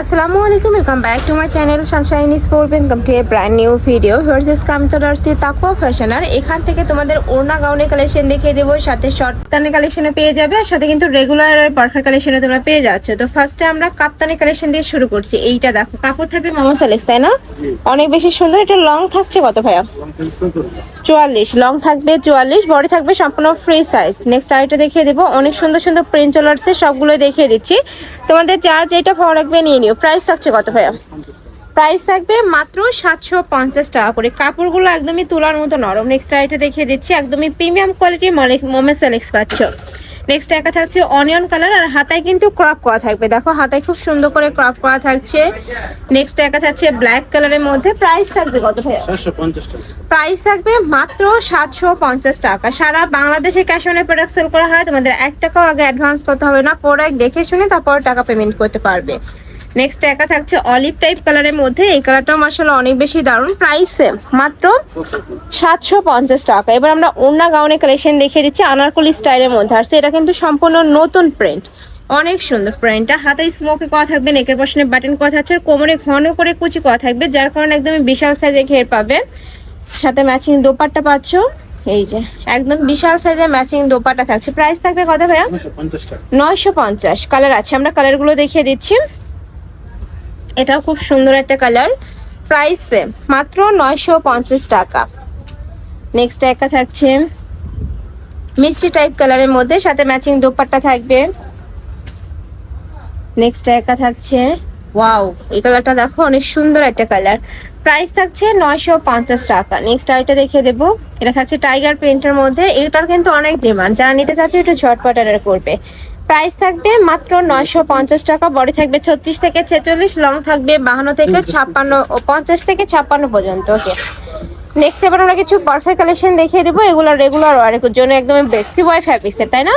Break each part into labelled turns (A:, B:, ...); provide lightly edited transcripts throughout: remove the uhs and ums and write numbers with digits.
A: আসসালামু আলাইকুম, welcome back to my channel Sunshine sport. Welcome to A brand new video. Here is coming তাকওয়া fashion. আর এখান থেকে তোমাদের ওড়না গাউনের কালেকশন দেখিয়ে দেবো, সাথে শর্ট কানের কালেকশনে পেয়ে যাবে, আর সাথে কিন্তু রেগুলার আর পারফেক্ট কালেকশনে তোমরা পেয়ে যাচ্ছ। তো ফার্স্টে আমরা কাপ্তানি কালেকশন দিয়ে শুরু করছি। এইটা দেখো, কাপড় থাকবে মামা সালেক্স, তাই না? অনেক বেশি সুন্দর। এটা লং থাকছে কত ভাইয়া? 44। লং থাকবে 44, বডি থাকবে সম্পূর্ণ ফ্রি সাইজ। নেক্সট আরেকটা দেখিয়ে দেবো, অনেক সুন্দর সুন্দর প্রিন্ট চলে আসছে, সবগুলো দেখিয়ে দিচ্ছি। তোমাদের যার যেটা ভালো লাগবে নিয়ে নিও। প্রাইস থাকছে কত ভাইয়া? প্রাইস থাকবে মাত্র 750 টাকা করে। কাপড়গুলো একদমই তোলার মতো নরম। নেক্সট আইটা দেখিয়ে দিচ্ছি, একদমই প্রিমিয়াম কোয়ালিটির মোমে সেলেক্স পাচ্ছ। নেক্সট একটা থাকছে অনিয়ন কালার, আর হাতায় কিন্তু ক্রপ করা থাকবে। দেখো হাতায় খুব সুন্দর করে ক্রপ করা থাকছে। নেক্সট একটা থাকছে ব্ল্যাক কালারের মধ্যে। প্রাইস থাকবে কত ভাইয়া?
B: 750 টাকা।
A: প্রাইস থাকবে মাত্র 750 টাকা। সারা বাংলাদেশে ক্যাশ অন প্রোডাক্ট সেল করা হয়। তোমাদের 1 টাকাও আগে অ্যাডভান্স করতে হবে না, প্রোডাক্ট দেখে শুনে তারপর টাকা পেমেন্ট করতে পারবে। নেক্সট একটা থাকছে অলিভ টাইপ কালারের মধ্যে। এই কালারটাও মাশাআল্লাহ অনেক বেশি দারুণ। প্রাইসে মাত্র 750 টাকা। এবার আমরা ওড়না গাউনের কালেকশন দেখিয়ে দিচ্ছি, আনারকলি স্টাইলের মধ্যে আসছে। এটা কিন্তু সম্পূর্ণ নতুন প্রিন্ট, অনেক সুন্দর প্রিন্টটা। হাতে স্মোকে করা থাকবে, নেকের পশনে বাটন করা থাকছে, আর কোমরে ঘন করে কুচি করা থাকবে, যার কারণে একদমই বিশাল সাইজে ঘের পাবে। সাথে ম্যাচিং দোপাট্টা পাচ্ছ, এই যে একদম বিশাল সাইজের ম্যাচিং দোপাট্টা থাকছে। প্রাইস থাকবে কত ভাইয়া? 950। কালার আছে, আমরা কালারগুলো দেখিয়ে দিচ্ছি। এটাও খুব সুন্দর একটা কালার। প্রাইস মাত্র 950 টাকা। নেক্সট একটা থাকছে মিষ্টি টাইপ কালারের মধ্যে, সাথে ম্যাচিং দোপাট্টা থাকবে। নেক্সট একটা থাকছে, ওয়াও, এই কালারটা দেখো অনেক সুন্দর একটা কালার। প্রাইস থাকছে 950 টাকা। নেক্সট আরেকটা দেখিয়ে দেবো, এটা থাকছে টাইগার প্রিন্টের মধ্যে। এটার কিন্তু অনেক ডিমান্ড, যারা নিতে চাচ্ছে একটু ঝটপট অর্ডার করবে। প্রাইস থাকবে মাত্র 950 টাকা। বডি থাকবে 36 থেকে 46, লং থাকবে 52 থেকে 56 ও 50 থেকে 56 পর্যন্ত। ওকে, নেক্সট এবার আমরা কিছু পারফেক্ট কালেকশন দেখিয়ে দেবো। এগুলো রেগুলার ওয়ারের জন্য একদম বেক্সি বয় ফ্যাব্রিক্সের, তাই না?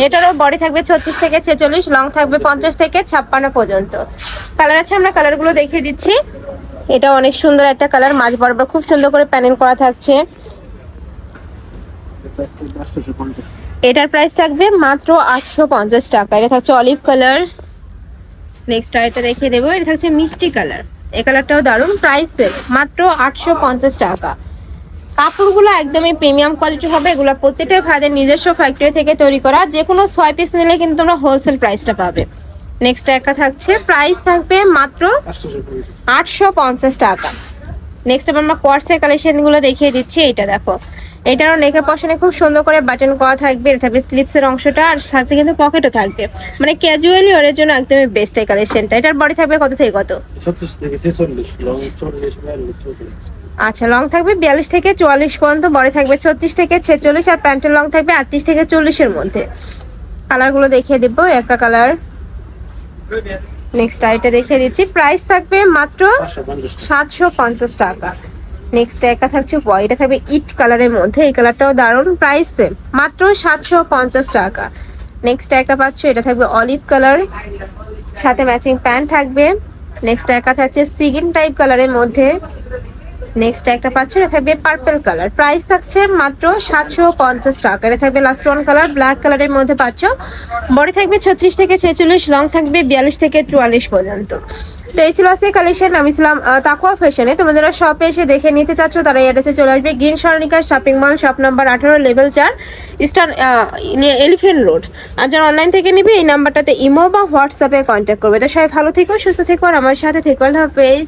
A: এটারও বডি থাকবে 36 থেকে 46, লং থাকবে 50 থেকে 56 পর্যন্ত। কালার আছে, আমরা কালারগুলো দেখিয়ে দিচ্ছি। এটা অনেক সুন্দর একটা কালার, মাঝ বরাবর খুব সুন্দর করে প্যানেল করা থাকছে। এটার প্রাইস থাকবে মাত্র 850 টাকা। এটা থাকছে অলিভ কালার। নেক্সট আরেকটা দেখিয়ে দেবো, এটা থাকছে মিষ্টি কালার। এই কালারটাও দারুণ। প্রাইস মাত্র 850 টাকা। কাপড়গুলো একদমই প্রিমিয়াম কোয়ালিটি হবে। এগুলো প্রত্যেকটা ভাইদের নিজস্ব ফ্যাক্টরি থেকে তৈরি করা। যে কোনো 6 পিস নিলে কিন্তু তোমরা হোলসেল প্রাইসটা পাবে। নেক্সট একটা থাকছে, প্রাইস থাকবে মাত্র 850 টাকা। নেক্সট আমরা কোয়ার্সের কালেকশনগুলো দেখিয়ে দিচ্ছি। এটা দেখো, এটারও নেকের পশনে খুব সুন্দর করে বাটন করা থাকবে। এটা থাকবে স্লিপসের অংশটা, আর সাথে কিন্তু পকেটও থাকবে, মানে ক্যাজুয়ালি ওর জন্য একদমই বেস্ট এই কালেকশনটা। এটার বডি থাকবে কত থেকে কত?
B: 36 থেকে 46, লং 40 42।
A: আচ্ছা, লং থাকবে 42 থেকে 44 পর্যন্ত, বডি থাকবে 36 থেকে 46, আর প্যান্টের লং থাকবে 38 থেকে 40 এর মধ্যে। কালারগুলো দেখিয়ে দেবো, একটা কালার। নেক্সট আইটা দেখিয়ে দিচ্ছি। প্রাইস থাকবে মাত্র 750 টাকা। নেক্সট একটা থাকছে এটা থাকবে ইট কালারের মধ্যে। এই কালারটাও দারুণ। প্রাইস মাত্র 750 টাকা। নেক্সট একটা পাচ্ছ, এটা থাকবে অলিভ কালার, সাথে ম্যাচিং প্যান্ট থাকবে। নেক্সট একটা থাকছে সিগিন টাইপ কালারের মধ্যে। নেক্সট একটা পাচ্ছ, এটা থাকবে পার্পল কালার। প্রাইস থাকছে মাত্র 750 টাকা। এটা থাকবে লাস্ট ওয়ান কালার, ব্ল্যাক কালারের মধ্যে পাচ্ছ। বডি থাকবে 36 থেকে 46, লং থাকবে 42 থেকে 44 পর্যন্ত। তো এই ছিল আজকে কালেকশন। আমি ছিলাম তাকওয়া ফ্যাশনে। তোমরা যারা শপে এসে দেখে নিতে চাচ্ছ তারা এই অ্যাড্রেসে চলে আসবে, green Saranika shopping mall, shop number 18, level 4, eastern elephant road. আর যারা অনলাইন থেকে নিবে এই নাম্বারটাতে ইমো বা হোয়াটসঅ্যাপে কন্ট্যাক্ট করবে। তো সবাই ভালো থেকো, সুস্থ থেকো, আর আমার সাথে থেকো। আল্লাহ হাফেজ।